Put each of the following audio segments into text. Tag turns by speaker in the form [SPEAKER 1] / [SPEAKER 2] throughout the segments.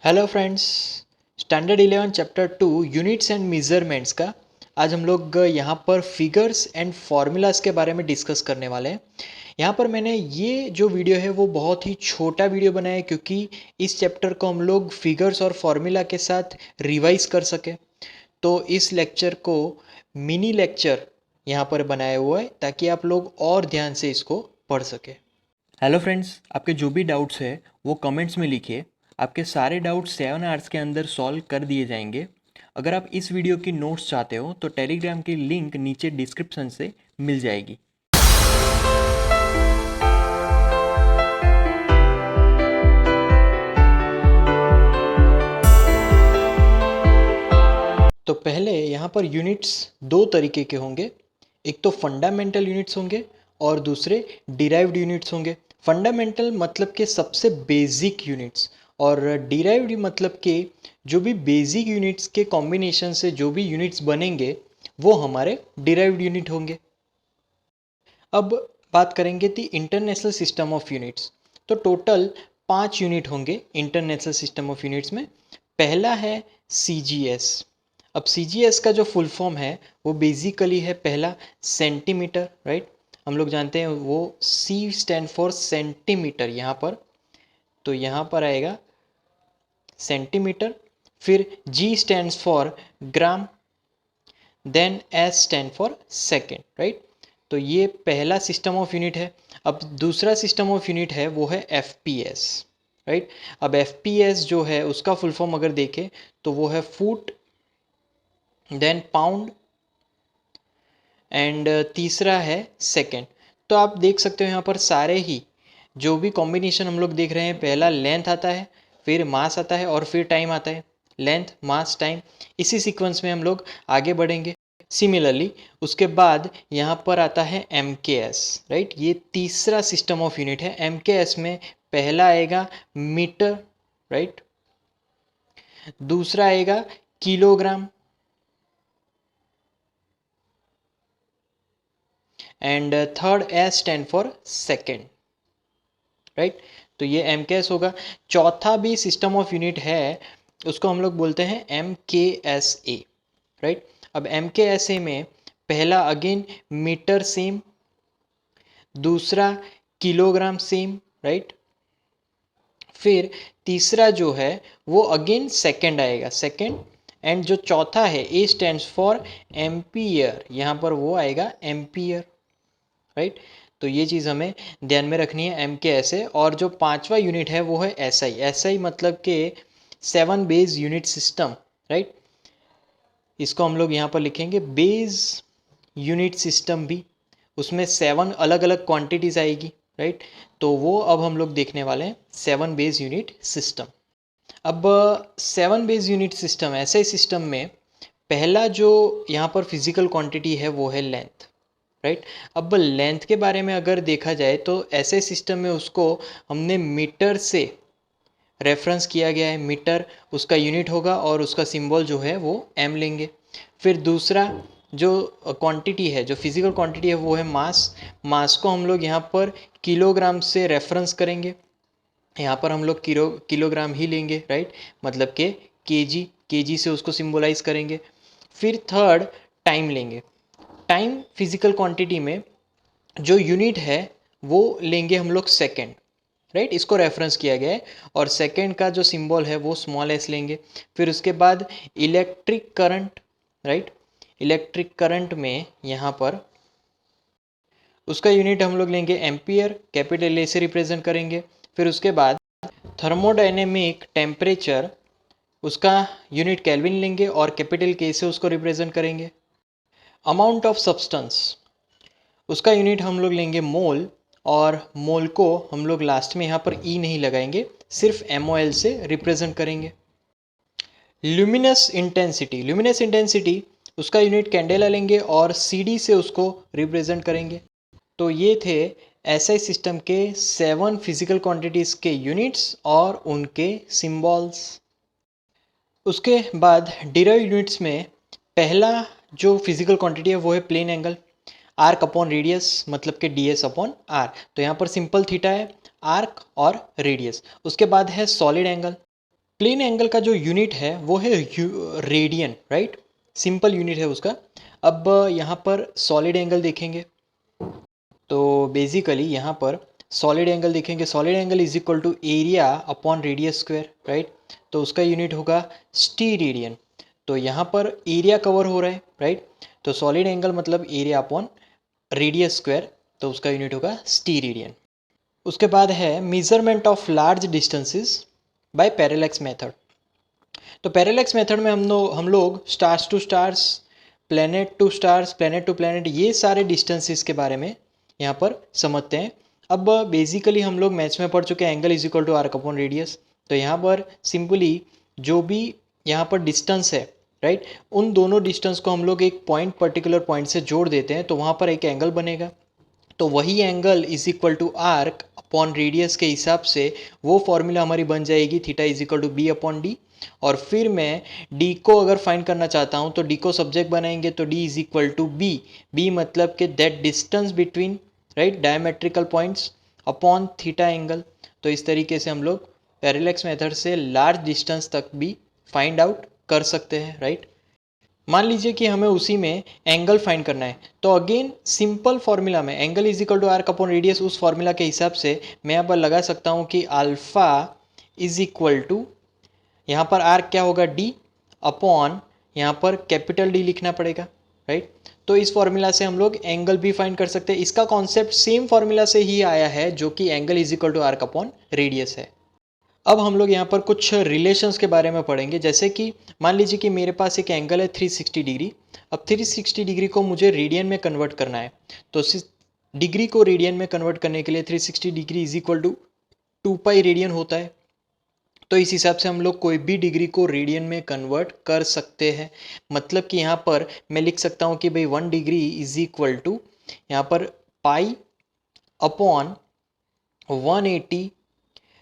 [SPEAKER 1] Hello friends, standard 11 chapter 2 units and measurements का आज हम लोग यहाँ पर फिगर्स एंड फार्मूलाज के बारे में डिस्कस करने वाले हैं। यहाँ पर मैंने ये जो वीडियो है वो बहुत ही छोटा वीडियो बनाया है क्योंकि इस चैप्टर को हम लोग फिगर्स और फार्मूला के साथ रिवाइज कर सके। तो इस लेक्चर को मिनी लेक्चर यहाँ पर बनाया हुआ है ताकि आप लोग और ध्यान से इसको पढ़ सके। हेलो फ्रेंड्स, आपके जो भी डाउट्स है वो कमेंट्स में लिखिए। आपके सारे डाउट्स 7 आवर्स के अंदर सॉल्व कर दिए जाएंगे। अगर आप इस वीडियो की नोट्स चाहते हो तो टेलीग्राम की लिंक नीचे डिस्क्रिप्शन से मिल जाएगी। तो पहले यहाँ पर यूनिट्स दो तरीके के होंगे। एक तो फंडामेंटल यूनिट्स होंगे और दूसरे डिराइव्ड यूनिट्स होंगे। फंडामेंटल मतलब के सबसे बेसिक यूनिट्स और डिराइव्ड मतलब के जो भी बेसिक यूनिट्स के कॉम्बिनेशन से जो भी यूनिट्स बनेंगे वो हमारे डिराइव्ड यूनिट होंगे। अब बात करेंगे दी इंटरनेशनल सिस्टम ऑफ यूनिट्स। तो टोटल 5 यूनिट होंगे इंटरनेशनल सिस्टम ऑफ यूनिट्स में। पहला है CGS। अब CGS का जो फुल फॉर्म है वो बेसिकली है पहला सेंटीमीटर, राइट। हम लोग जानते हैं वो C स्टैंड फॉर सेंटीमीटर यहाँ पर, तो यहाँ पर आएगा सेंटीमीटर। फिर G stands for gram, then S stand for second, right. तो ये पहला सिस्टम ऑफ यूनिट है। अब दूसरा सिस्टम ऑफ यूनिट है वो है FPS, राइट। अब FPS जो है उसका फुल फॉर्म अगर देखें तो वो है फुट, देन पाउंड एंड तीसरा है सेकेंड। तो आप देख सकते हो यहाँ पर सारे ही जो भी कॉम्बिनेशन हम लोग देख रहे हैं, पहला लेंथ आता है, फिर मास आता है और फिर टाइम आता है। लेंथ, मास, टाइम, इसी सीक्वेंस में हम लोग आगे बढ़ेंगे। सिमिलरली उसके बाद यहाँ पर आता है MKS, राइट। ये तीसरा सिस्टम ऑफ यूनिट है। MKS में पहला आएगा मीटर, राइट। दूसरा आएगा kilogram and third S stand for second, right. तो ये MKS होगा। चौथा भी सिस्टम ऑफ यूनिट है, उसको हम लोग बोलते हैं MKSA, राइट। अब MKSA में पहला अगेन मीटर सेम, दूसरा किलोग्राम सेम, राइट। फिर तीसरा जो है वो अगेन सेकेंड आएगा, सेकेंड। एंड जो चौथा है A स्टैंड्स फॉर एम्पियर, यहाँ पर वो आएगा एम्पियर, राइट। तो ये चीज़ हमें ध्यान में रखनी है MKSA। और जो पांचवा यूनिट है वो है SI मतलब के 7 बेस यूनिट सिस्टम, राइट। इसको हम लोग यहाँ पर लिखेंगे बेस यूनिट सिस्टम भी। उसमें 7 अलग अलग क्वांटिटीज आएगी, राइट। तो वो अब हम लोग देखने वाले हैं 7 बेस यूनिट सिस्टम। अब 7 बेस यूनिट सिस्टम, ऐसे सिस्टम में पहला जो यहाँ पर फिजिकल क्वांटिटी है वो है लेंथ, राइट। अब लेंथ के बारे में अगर देखा जाए तो ऐसे सिस्टम में उसको हमने मीटर से रेफरेंस किया गया है। मीटर उसका यूनिट होगा और उसका सिंबल जो है वो M लेंगे। फिर दूसरा जो क्वांटिटी है, जो फिजिकल क्वांटिटी है वो है मास। मास को हम लोग यहाँ पर किलोग्राम से रेफरेंस करेंगे। यहाँ पर हम लोग किलोग्राम ही लेंगे, राइट। मतलब के केजी से उसको सिंबलाइज करेंगे। फिर थर्ड टाइम लेंगे। टाइम फिजिकल क्वांटिटी में जो यूनिट है वो लेंगे हम लोग सेकेंड, राइट। इसको रेफरेंस किया गया है और सेकेंड का जो सिंबल है वो स्मॉल s लेंगे। फिर उसके बाद electric current, right. Electric current में यहाँ पर उसका यूनिट हम लोग लेंगे एम्पियर, कैपिटल A से रिप्रेजेंट करेंगे। फिर उसके बाद थर्मोडायनेमिक टेम्परेचर, उसका यूनिट केल्विन लेंगे और कैपिटल K से उसको रिप्रेजेंट करेंगे। अमाउंट ऑफ सब्सटेंस, उसका यूनिट हम लोग लेंगे मोल, और मोल को हम लोग लास्ट में यहाँ पर E नहीं लगाएंगे, सिर्फ MOL से रिप्रेजेंट करेंगे। ल्यूमिनस इंटेंसिटी, ल्यूमिनस इंटेंसिटी उसका यूनिट कैंडेला लेंगे और CD से उसको रिप्रेजेंट करेंगे। तो ये थे SI सिस्टम के 7 फिजिकल क्वांटिटीज़ के यूनिट्स और उनके सिंबल्स। उसके बाद डिराइव यूनिट्स में पहला जो फिजिकल क्वांटिटी है वो है plane angle, arc upon radius मतलब कि DS अपॉन R। तो यहाँ पर सिंपल थीटा है, आर्क और रेडियस। उसके बाद है सॉलिड एंगल, प्लेन एंगल का जो यूनिट है वो है रेडियन, राइट, सिंपल यूनिट है उसका। अब यहाँ पर सॉलिड एंगल देखेंगे तो बेसिकली यहाँ पर सॉलिड एंगल देखेंगे, solid angle is equal to area upon radius square, right. तो उसका यूनिट होगा स्टीरेडियन। तो यहाँ पर एरिया कवर हो रहा है, राइट। तो सॉलिड एंगल मतलब एरिया अपॉन रेडियस स्क्वायर, तो उसका यूनिट होगा स्टीरेडियन। उसके बाद है measurement of large distances by parallax method. तो पैरेलैक्स मेथड में हम लोग stars to stars, planet to planet, ये सारे डिस्टेंसेस के बारे में यहाँ पर समझते हैं। अब बेसिकली हम लोग मैथ्स में पढ़ चुके हैं angle is equal to arc upon radius. तो यहाँ पर सिंपली जो भी यहाँ पर डिस्टेंस है, राइट, उन दोनों डिस्टेंस को हम लोग एक पॉइंट, पर्टिकुलर पॉइंट से जोड़ देते हैं तो वहाँ पर एक एंगल बनेगा। तो वही angle is equal to arc upon radius के हिसाब से वो फॉर्मूला हमारी बन जाएगी theta is equal to B upon D. और फिर मैं डी को अगर फाइंड करना चाहता हूँ तो डी को सब्जेक्ट बनाएंगे तो D is equal to B, B मतलब कि that distance between, right, diametrical points upon theta angle. तो इस तरीके से हम लोग पैरेलैक्स मेथड से लार्ज डिस्टेंस तक भी फाइंड आउट कर सकते हैं, राइट। मान लीजिए कि हमें उसी में एंगल फाइंड करना है तो अगेन सिंपल फॉर्मूला में angle is equal to arc upon radius, उस फॉर्मूला के हिसाब से मैं यहाँ पर लगा सकता हूँ कि अल्फा इज इक्वल टू, यहाँ पर आर्क क्या होगा, डी अपॉन, यहाँ पर कैपिटल डी लिखना पड़ेगा, राइट। तो इस फॉर्मूला से हम लोग एंगल भी फाइंड कर सकते हैं। इसका कॉन्सेप्ट सेम फॉर्मूला से ही आया है जो कि angle is equal to arc upon radius है। अब हम लोग यहाँ पर कुछ रिलेशंस के बारे में पढ़ेंगे, जैसे कि मान लीजिए कि मेरे पास एक एंगल है 360 डिग्री। अब 360 डिग्री को मुझे रेडियन में कन्वर्ट करना है, तो डिग्री को रेडियन में कन्वर्ट करने के लिए 360 degree is equal to 2 pi radian होता है। तो इस हिसाब से हम लोग कोई भी डिग्री को रेडियन में कन्वर्ट कर सकते हैं। मतलब कि यहाँ पर मैं लिख सकता हूँ कि भाई 1 डिग्री इज इक्वल टू यहाँ पर पाई अपॉन 180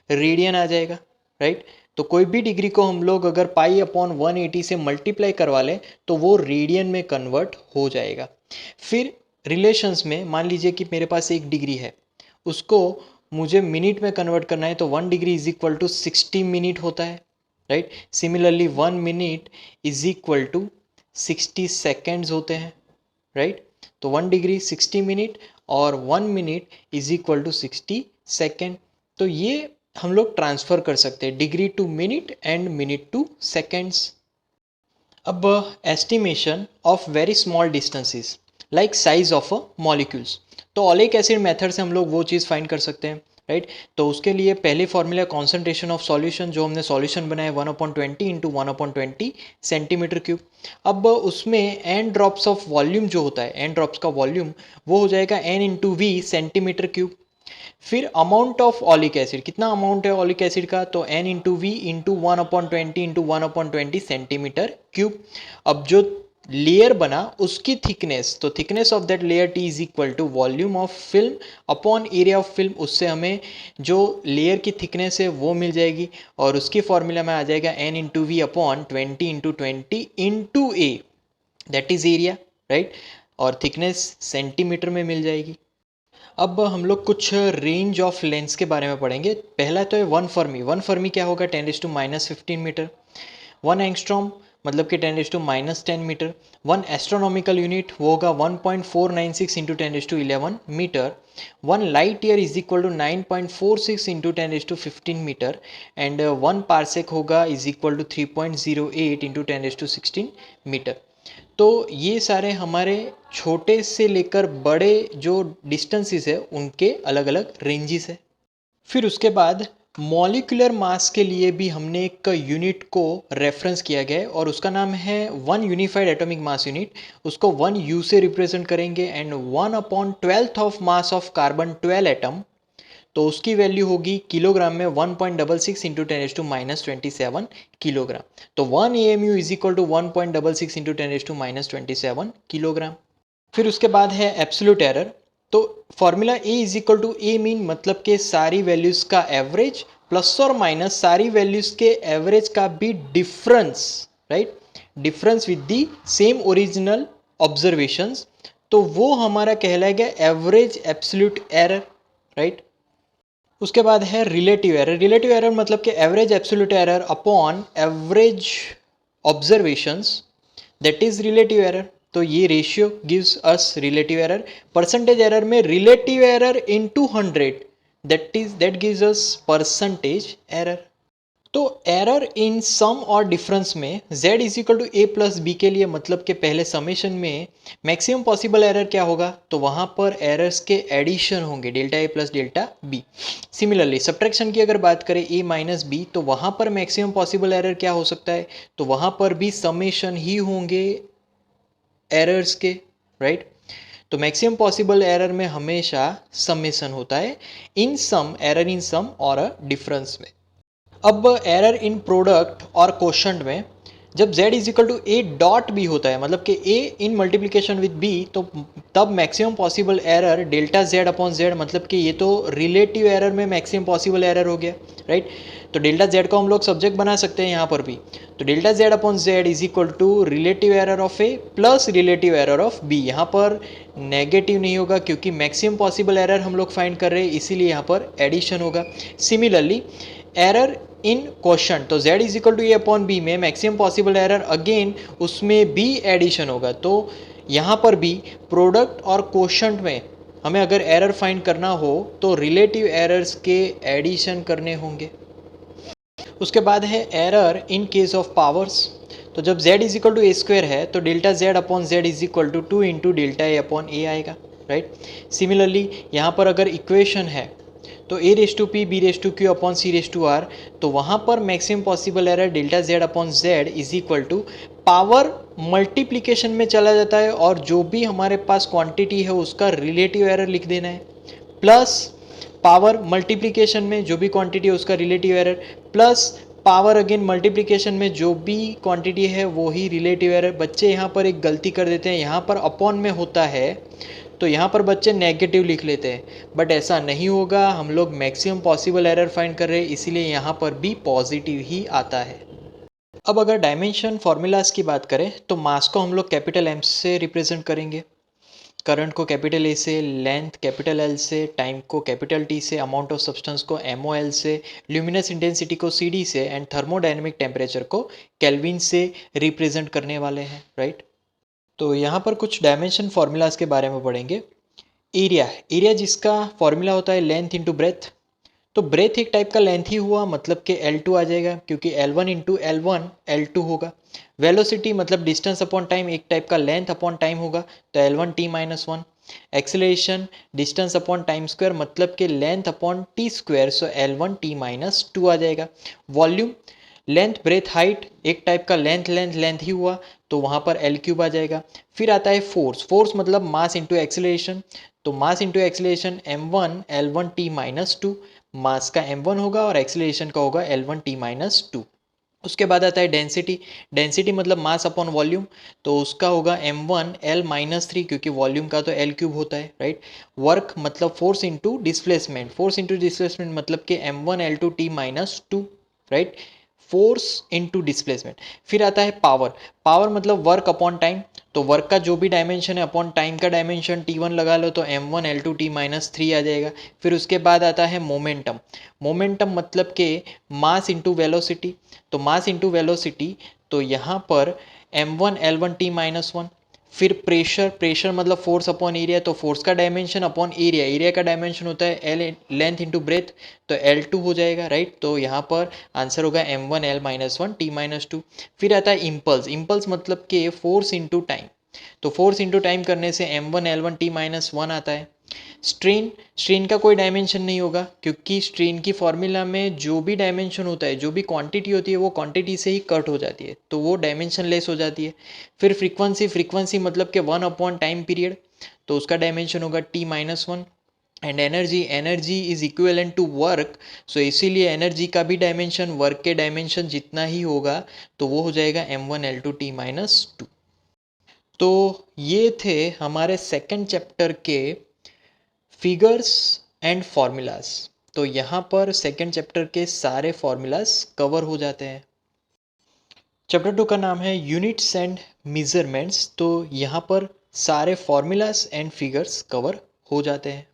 [SPEAKER 1] रेडियन आ जाएगा, राइट। तो कोई भी डिग्री को हम लोग अगर पाई अपॉन 180 से मल्टीप्लाई करवा लें तो वो रेडियन में कन्वर्ट हो जाएगा। फिर रिलेशंस में मान लीजिए कि मेरे पास एक डिग्री है, उसको मुझे मिनट में कन्वर्ट करना है तो 1 degree is equal to 60 minute होता है, right. Similarly 1 minute is equal to 60 seconds होते हैं, राइट। तो 1 डिग्री 60 मिनट और 1 minute is equal to 60 second. तो ये हम लोग ट्रांसफ़र कर सकते हैं degree to minute and minute to seconds. अब estimation of very small distances like size of a molecules, तो ओलिक एसिड मेथड से हम लोग वो चीज़ फाइंड कर सकते हैं, राइट। तो उसके लिए पहले फॉर्मूला कॉन्सेंट्रेशन ऑफ सॉल्यूशन, जो हमने सॉल्यूशन बनाया 1/20 इंटू 1/20 सेंटीमीटर क्यूब। अब उसमें एन ड्रॉप्स ऑफ वॉल्यूम जो होता है, एन ड्रॉप्स का वॉल्यूम वो हो जाएगा N into V centimetre cube. फिर अमाउंट ऑफ ऑलिक एसिड, कितना अमाउंट है ऑलिक एसिड का, तो N into V into 1/20 into 1/20 centimetre cube. अब जो लेयर बना उसकी थिकनेस, तो thickness of that layer T is equal to volume of film upon area of film. उससे हमें जो लेयर की थिकनेस है वो मिल जाएगी और उसकी फॉर्मूला में आ जाएगा N into V upon 20 into 20 into A, that is area, right. और थिकनेस सेंटीमीटर में मिल जाएगी। अब हम लोग कुछ रेंज ऑफ लेंस के बारे में पढ़ेंगे। पहला तो है 1 फर्मी। 1 फर्मी क्या होगा, 10⁻⁻15 मीटर। 1 एंगस्ट्रॉम मतलब कि 10⁻10 मीटर। 1 एस्ट्रोनॉमिकल यूनिट वो होगा 1.496 into 10⁻11 metre. 1 light year is equal to 9.46 into 10⁻15 metre and 1 parsec होगा is equal to 3.08 into 10⁻16 metre. तो ये सारे हमारे छोटे से लेकर बड़े जो डिस्टेंसेस है उनके अलग अलग रेंजेस है। फिर उसके बाद मॉलिक्यूलर मास के लिए भी हमने एक यूनिट को रेफरेंस किया गया है और उसका नाम है 1 यूनिफाइड एटॉमिक मास यूनिट। उसको 1 यू से रिप्रेजेंट करेंगे and 1/12 of mass of carbon 12 atom, तो उसकी वैल्यू होगी किलोग्राम में 1.66 इंटू 10⁻27 किलोग्राम। तो 1 AMU is equal to 1.66 into 10⁻27 kilogram. फिर उसके बाद है एब्सोल्यूट एरर। तो formula A is equal to A mean मतलब के सारी वैल्यूज का एवरेज प्लस और माइनस सारी वैल्यूज के एवरेज का भी difference, right, difference with the same original observations, तो वो हमारा कहलाएगा एवरेज एब्सोल्यूट एरर, राइट। उसके बाद है रिलेटिव एरर। रिलेटिव एरर मतलब कि average absolute error upon average observations, that is relative error. तो ये ratio gives us relative error. Percentage error में relative error into 100, that gives us percentage error. तो error in sum और difference में z is equal to A plus B के लिए मतलब कि पहले समेशन में मैक्सिमम पॉसिबल एरर क्या होगा, तो वहां पर एरर्स के एडिशन होंगे, delta A plus delta B. Similarly subtraction की अगर बात करें a माइनस बी, तो वहां पर मैक्सिमम पॉसिबल एरर क्या हो सकता है, तो वहां पर भी समेशन ही होंगे एरर्स के, राइट। तो मैक्सिमम पॉसिबल एरर में हमेशा समेशन होता है, इन सम एरर इन सम और डिफरेंस में। अब एरर इन प्रोडक्ट और क्वोशंट में जब z is equal to A dot B होता है, मतलब कि a in multiplication with b, तो तब maximum possible error delta z upon z, मतलब कि ये तो रिलेटिव एरर में मैक्सिमम पॉसिबल एरर हो गया, राइट। तो डेल्टा z को हम लोग सब्जेक्ट बना सकते हैं यहाँ पर भी। तो delta z upon z is equal to relative error of a plus relative error of b। यहाँ पर नेगेटिव नहीं होगा क्योंकि मैक्सिमम पॉसिबल एरर हम लोग फाइंड कर रहे हैं, इसीलिए यहाँ पर एडिशन होगा। सिमिलरली एरर इन क्वोशंट, तो z is equal to A upon B में मैक्सिमम पॉसिबल एरर अगेन उसमें भी एडिशन होगा। तो यहाँ पर भी प्रोडक्ट और क्वोशंट में हमें अगर एरर फाइंड करना हो तो रिलेटिव एरर्स के एडिशन करने होंगे। उसके बाद है error in case of powers. तो जब z is equal to A square है तो delta z upon z is equal to 2 into delta A upon A आएगा, राइट। सिमिलरली यहाँ पर अगर इक्वेशन है तो a raise to P B raise to Q upon C raise to R, तो वहाँ पर maximum possible error delta z upon z is equal to power multiplication में चला जाता है और जो भी हमारे पास क्वांटिटी है उसका रिलेटिव एरर लिख देना है, प्लस पावर मल्टीप्लीकेशन में जो भी क्वांटिटी है उसका relative error, plus power again multiplication में जो भी क्वांटिटी है वो ही रिलेटिव एरर। बच्चे यहाँ पर एक गलती कर देते हैं, यहाँ पर अपॉन में होता है तो यहाँ पर बच्चे नेगेटिव लिख लेते हैं, बट ऐसा नहीं होगा। हम लोग मैक्सिमम पॉसिबल एरर फाइंड कर रहे हैं, इसीलिए यहाँ पर भी पॉजिटिव ही आता है। अब अगर डायमेंशन फॉर्मूलाज की बात करें तो मास को हम लोग कैपिटल एम से रिप्रेजेंट करेंगे, करंट को कैपिटल ए से, लेंथ कैपिटल एल से, टाइम को कैपिटल टी से, अमाउंट ऑफ सब्सटेंस को एम ओ एल से, ल्यूमिनस इंटेंसिटी को सी डी से, एंड थर्मोडायनेमिक टेम्परेचर को केल्विन से रिप्रेजेंट करने वाले हैं, राइट। तो यहाँ पर कुछ डायमेंशन फॉर्मूलाज के बारे में पढ़ेंगे। एरिया, एरिया जिसका फॉर्मूला होता है लेंथ इंटू ब्रेथ। तो ब्रेथ एक टाइप का लेंथ ही हुआ, मतलब कि L2 आ जाएगा क्योंकि L1 इंटू L1 L2 होगा। वेलोसिटी मतलब डिस्टेंस अपॉन टाइम, एक टाइप का लेंथ अपॉन टाइम होगा, तो L1 t minus 1। Acceleration distance upon time square मतलब कि लेंथ अपॉन टी स्क्वायर, सो L1 t माइनस 2 आ जाएगा। वॉल्यूम लेंथ ब्रेथ हाइट, एक टाइप का लेंथ लेंथ लेंथ ही हुआ, तो वहाँ पर L क्यूब आ जाएगा। फिर आता है फोर्स, फोर्स मतलब मास इंटू एक्सेलरेशन, तो mass into acceleration m1 L1 t minus 2, मास का m1 होगा और एक्सेलरेशन का होगा L1 t माइनस 2। उसके बाद आता है डेंसिटी, डेंसिटी मतलब मास अपॉन वॉल्यूम, तो उसका होगा m1 L माइनस 3 क्योंकि वॉल्यूम का तो L क्यूब होता है, राइट। वर्क मतलब force into displacement, force into displacement मतलब कि m1 L2 t minus 2, right. Force into displacement. फिर आता है पावर, पावर मतलब वर्क अपॉन टाइम, तो वर्क का जो भी डायमेंशन है अपॉन टाइम का डायमेंशन T1 लगा लो तो m1 L2 t माइनस 3 आ जाएगा। फिर उसके बाद आता है मोमेंटम, मोमेंटम मतलब कि मास इंटू वेलोसिटी, तो मास इंटू वेलोसिटी, तो यहाँ पर m1 L1 t माइनस 1। फिर प्रेशर, प्रेशर मतलब फोर्स अपॉन एरिया, तो फोर्स का डायमेंशन अपॉन एरिया, एरिया का डायमेंशन होता है एल लेंथ इंटू ब्रेथ, तो L2 हो जाएगा, राइट। तो यहाँ पर आंसर होगा m1 L minus 1 t minus 2। फिर आता है इम्पल्स, इम्पल्स मतलब कि फोर्स इंटू टाइम, तो फोर्स इंटू टाइम करने से m1 L1 t माइनस 1 आता है। स्ट्रेन, स्ट्रेन का कोई डायमेंशन नहीं होगा क्योंकि स्ट्रेन की फॉर्मूला में जो भी डायमेंशन होता है, जो भी क्वांटिटी होती है वो क्वांटिटी से ही कट हो जाती है, तो वो डायमेंशन लेस हो जाती है। फिर फ्रीक्वेंसी, फ्रीक्वेंसी मतलब कि 1 अपॉन टाइम पीरियड, तो उसका डायमेंशन होगा t minus 1। And energy, energy is equivalent to work, so इसीलिए एनर्जी का भी डायमेंशन वर्क के डायमेंशन जितना ही होगा, तो वो हो जाएगा m1 L2 t माइनस 2। तो ये थे हमारे सेकंड चैप्टर के फिगर्स एंड फॉर्मूलाज। तो यहाँ पर सेकंड चैप्टर के सारे फॉर्मूलाज कवर हो जाते हैं। चैप्टर 2 का नाम है यूनिट्स एंड मेजरमेंट्स, तो यहाँ पर सारे फॉर्मूलाज एंड फिगर्स कवर हो जाते हैं।